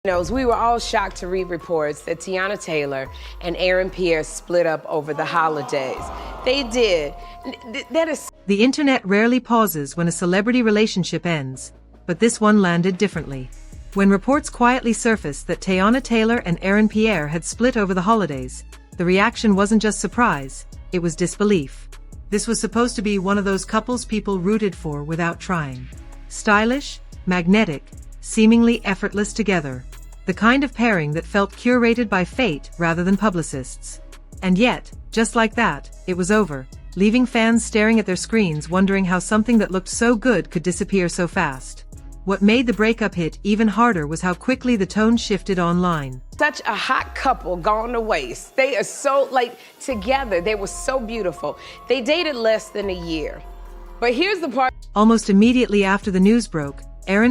We were all shocked to read reports that Teyana Taylor and Pierre split up over the holidays. They did. That is... The internet rarely pauses when a celebrity relationship ends, but this one landed differently. When reports quietly surfaced that Teyana Taylor and Pierre had split over the holidays, the reaction wasn't just surprise, it was disbelief. This was supposed to be one of those couples people rooted for without trying. Stylish, magnetic, seemingly effortless together. The kind of pairing that felt curated by fate rather than publicists. And yet, just like that, it was over, leaving fans staring at their screens wondering how something that looked so good could disappear so fast. What made the breakup hit even harder was how quickly the tone shifted online. Such a hot couple gone to waste. They are so, together. They were so beautiful. They dated less than a year. But here's the part. Almost immediately after the news broke,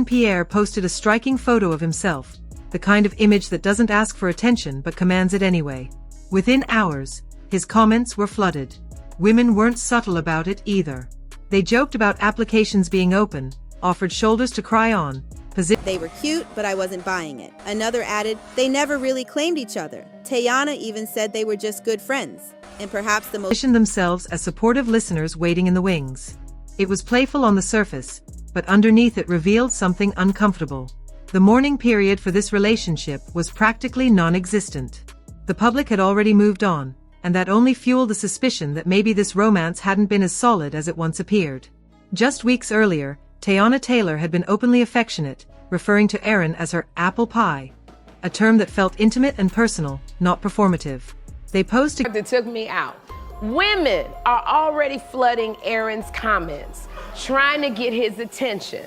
Pierre posted a striking photo of himself, the kind of image that doesn't ask for attention but commands it anyway. Within hours, his comments were flooded. Women weren't subtle about it either. They joked about applications being open, offered shoulders to cry on. They were cute, but I wasn't buying it. Another added, they never really claimed each other. Teyana even said they were just good friends. And perhaps the most positioned themselves as supportive listeners waiting in the wings. It was playful on the surface, but underneath it revealed something uncomfortable. The mourning period for this relationship was practically non-existent. The public had already moved on, and that only fueled the suspicion that maybe this romance hadn't been as solid as it once appeared. Just weeks earlier, Teyana Taylor had been openly affectionate, referring to as her apple pie, a term that felt intimate and personal, not performative. They posed That took me out. Women are already flooding Aaron's comments, trying to get his attention,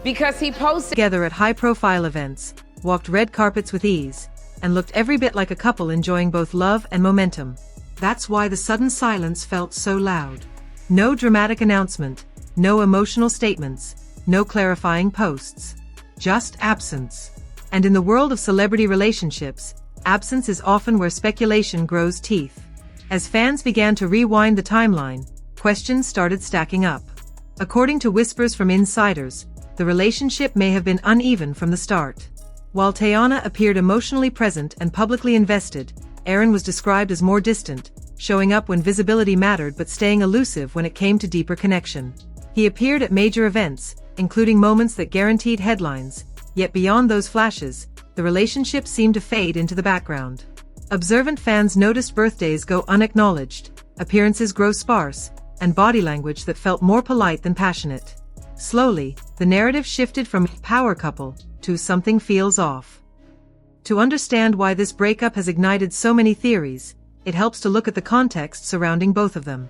because he posted together at high-profile events, walked red carpets with ease, and looked every bit like a couple enjoying both love and momentum. That's why the sudden silence felt so loud. No dramatic announcement, no emotional statements, no clarifying posts. Just absence. And in the world of celebrity relationships, absence is often where speculation grows teeth. As fans began to rewind the timeline, questions started stacking up. According to whispers from insiders, the relationship may have been uneven from the start. While Teyana appeared emotionally present and publicly invested, Aaron was described as more distant, showing up when visibility mattered but staying elusive when it came to deeper connection. He appeared at major events, including moments that guaranteed headlines, yet beyond those flashes, the relationship seemed to fade into the background. Observant fans noticed birthdays go unacknowledged, appearances grow sparse, and body language that felt more polite than passionate. Slowly, the narrative shifted from power couple to something feels off. To understand why this breakup has ignited so many theories, it helps to look at the context surrounding both of them.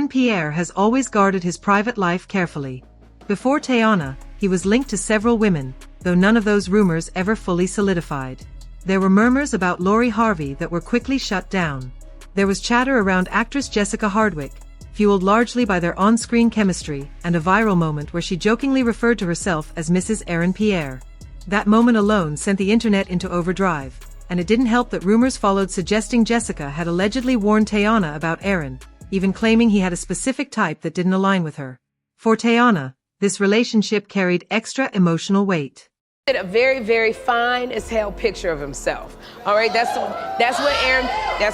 Pierre has always guarded his private life carefully. Before Teyana, he was linked to several women, though none of those rumors ever fully solidified. There were murmurs about Lori Harvey that were quickly shut down. There was chatter around actress Jessica Hardwick, fueled largely by their on-screen chemistry, and a viral moment where she jokingly referred to herself as Mrs. Pierre. That moment alone sent the internet into overdrive, and it didn't help that rumors followed suggesting Jessica had allegedly warned Teyana about Aaron, even claiming he had a specific type that didn't align with her. For Teyana, this relationship carried extra emotional weight. A very, very fine as hell picture of himself. All right, that's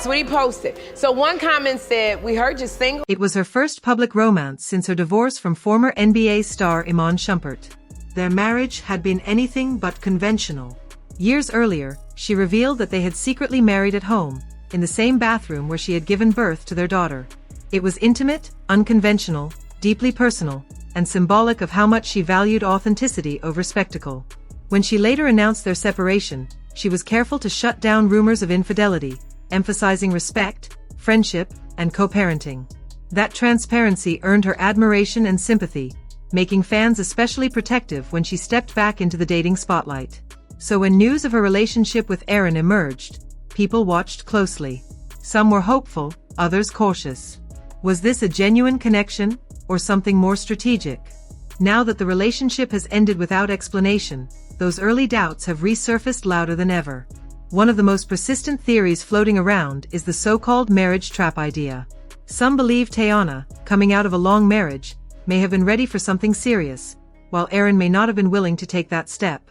what he posted. So one comment said, "We heard you single." It was her first public romance since her divorce from former NBA star Iman Shumpert. Their marriage had been anything but conventional. Years earlier, she revealed that they had secretly married at home, in the same bathroom where she had given birth to their daughter. It was intimate, unconventional, deeply personal, and symbolic of how much she valued authenticity over spectacle. When she later announced their separation, she was careful to shut down rumors of infidelity, emphasizing respect, friendship, and co-parenting. That transparency earned her admiration and sympathy, making fans especially protective when she stepped back into the dating spotlight. So when news of her relationship with Aaron emerged, people watched closely. Some were hopeful, others cautious. Was this a genuine connection, or something more strategic? Now that the relationship has ended without explanation, those early doubts have resurfaced louder than ever. One of the most persistent theories floating around is the so-called marriage trap idea. Some believe Teyana, coming out of a long marriage, may have been ready for something serious, while Aaron may not have been willing to take that step.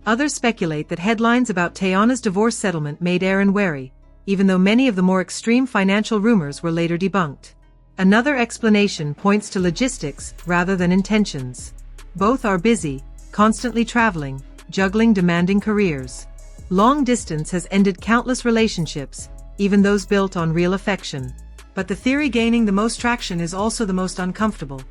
Others speculate that headlines about Teyana's divorce settlement made Aaron wary, even though many of the more extreme financial rumors were later debunked. Another explanation points to logistics rather than intentions. Both are busy, constantly traveling, juggling demanding careers. Long distance has ended countless relationships, even those built on real affection. But the theory gaining the most traction is also the most uncomfortable,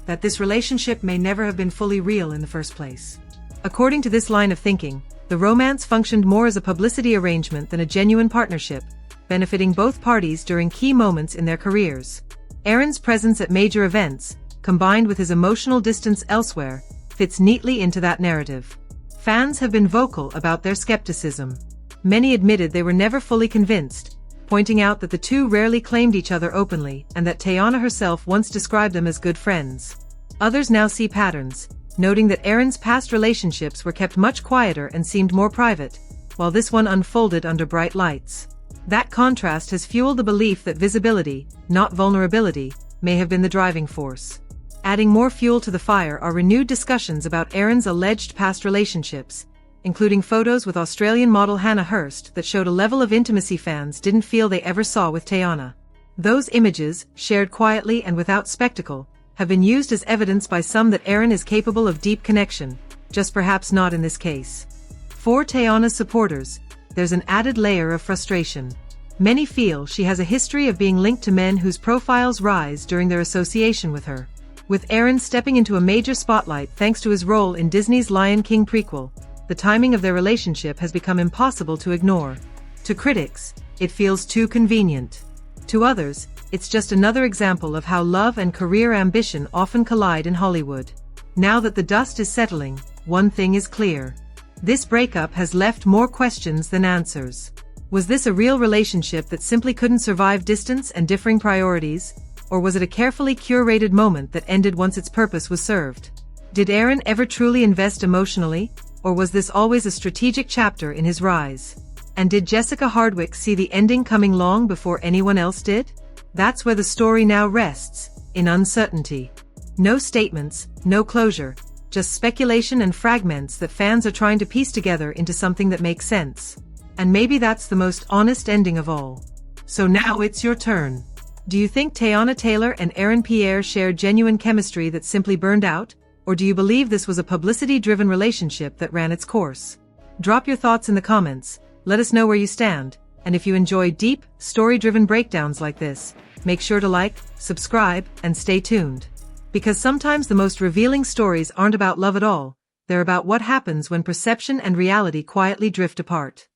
that this relationship may never have been fully real in the first place. According to this line of thinking, the romance functioned more as a publicity arrangement than a genuine partnership, benefiting both parties during key moments in their careers. Aaron's presence at major events, combined with his emotional distance elsewhere, fits neatly into that narrative. Fans have been vocal about their skepticism. Many admitted they were never fully convinced, pointing out that the two rarely claimed each other openly and that Teyana herself once described them as good friends. Others now see patterns, noting that Aaron's past relationships were kept much quieter and seemed more private, while this one unfolded under bright lights. That contrast has fueled the belief that visibility, not vulnerability, may have been the driving force. Adding more fuel to the fire are renewed discussions about Aaron's alleged past relationships, including photos with Australian model Hannah Hurst that showed a level of intimacy fans didn't feel they ever saw with Teyana. Those images, shared quietly and without spectacle, have been used as evidence by some that Aaron is capable of deep connection, just perhaps not in this case. For Teyana's supporters, there's an added layer of frustration. Many feel she has a history of being linked to men whose profiles rise during their association with her. With Aaron stepping into a major spotlight thanks to his role in Disney's Lion King prequel, the timing of their relationship has become impossible to ignore. To critics, it feels too convenient. To others, it's just another example of how love and career ambition often collide in Hollywood. Now that the dust is settling, one thing is clear. This breakup has left more questions than answers. Was this a real relationship that simply couldn't survive distance and differing priorities? Or was it a carefully curated moment that ended once its purpose was served? Did Aaron ever truly invest emotionally? Or was this always a strategic chapter in his rise? And did Jessica Hardwick see the ending coming long before anyone else did? That's where the story now rests, in uncertainty. No statements, no closure, just speculation and fragments that fans are trying to piece together into something that makes sense. And maybe that's the most honest ending of all. So now it's your turn. Do you think Teyana Taylor and Aaron Pierre shared genuine chemistry that simply burned out? Or do you believe this was a publicity-driven relationship that ran its course? Drop your thoughts in the comments, let us know where you stand, and if you enjoy deep, story-driven breakdowns like this, make sure to like, subscribe, and stay tuned. Because sometimes the most revealing stories aren't about love at all, they're about what happens when perception and reality quietly drift apart.